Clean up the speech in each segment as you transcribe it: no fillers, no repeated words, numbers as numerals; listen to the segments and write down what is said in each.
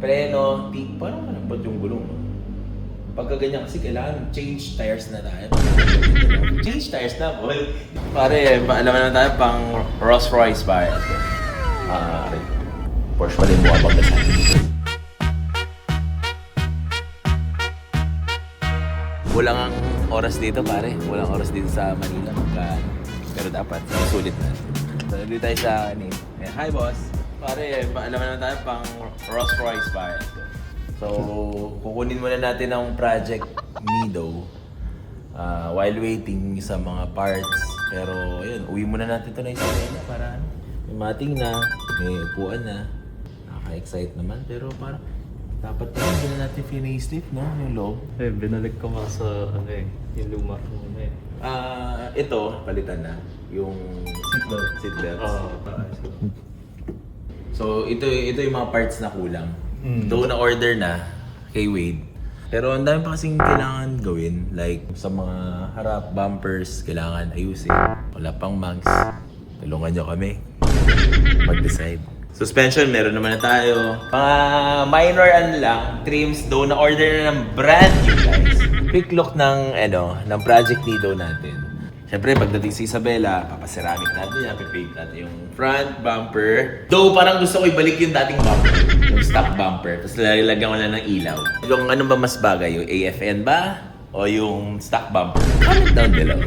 preno, parang malambot yung gulong. No? Pagka ganyan kasi kailangan change tires na tayo. Change tires na, boy. Pare, alam na tayo pang Rolls Royce ba? Porsche pa rin mo abang sa Walang ang oras dito, pare. Walang oras dito sa Manila. Pero dapat, sulit na. So, dito tayo sa hi, boss. Pare, alam na tayo pang Rolls Royce ba? So, kukunin muna natin ang project Nido while waiting sa mga parts. Pero, yun, uwi muna natin ito na Isabela para may mating na, may upuan na. Nakaka-excite naman, pero parang dapat naman, hindi na natin facelift, no? Yung loob. Eh, binalik ko nga sa, yung luma ko muna Ito, palitan na. Yung seatbelts. So, ito yung mga parts na kulang. Doon na-order na kay Wade. Pero ang dami pa kasing kailangan gawin. Like, sa mga harap, bumpers, kailangan ayusin. Wala pang mags. Tulungan nyo kami mag-decide. Suspension, meron naman na tayo. Mga minor lang, trims, doon na-order na ng brand new guys. Quick look ng project Nido natin. Siyempre, pagdating sa Isabela, papaceramic natin yan, pipaint natin yung front bumper. Though, parang gusto ko ibalik yung dating bumper, yung stock bumper. Tapos lalagyan ko na ng ilaw. Yung ano ba mas bagay? Yung AFN ba? O yung stock bumper? Comment down below.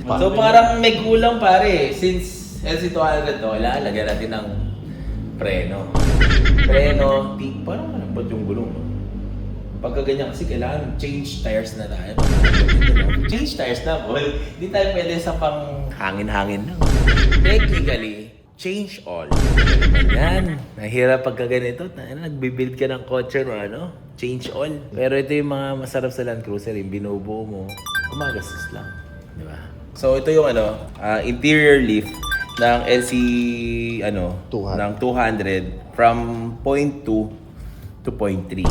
So, parang may kulang pare. Since LC200 to, ilalagyan natin ng preno. Preno, parang malambot yung gulong. No? Pagka ganyan kasi kailangan change tires na tayo. Change tires na, boy. Hindi tayo pwede sa pang hangin-hangin lang. Technically, change all. Yan. Nahirap pagka ganito. Nagbibuild ka ng kotse o change all. Pero ito yung mga masarap sa Land Cruiser. Yung binubuo mo, kumagastos lang. Di ba? So ito yung interior lift ng LC 200. Ng 200 from 0.2 to 0.3.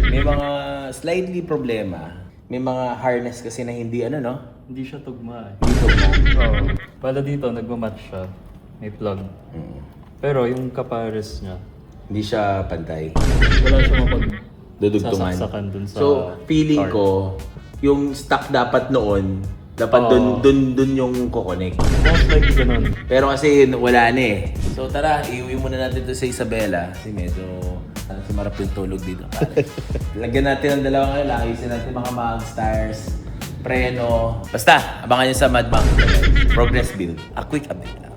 May mga slightly problema. May mga harness kasi na hindi Hindi siya tugma Hindi tugma. Oo. Pala dito, nagmamatch siya. May plug. Pero yung kapares niya, Hindi siya pantay. wala siya mapag Dudugtungan. sasaksakan dun sa So, feeling card. ko, yung stock dapat noon, dapat dun yung kukonek. Most likely ganun. Pero kasi wala na eh. So tara, iuwi muna natin to sa Isabela. Kasi medyo sumarap yung tulog dito. Lagyan natin ang dalawang ayusin natin mga mags, tires, preno. Basta, abangan nyo sa Mad Max Progress Build. A quick update lang.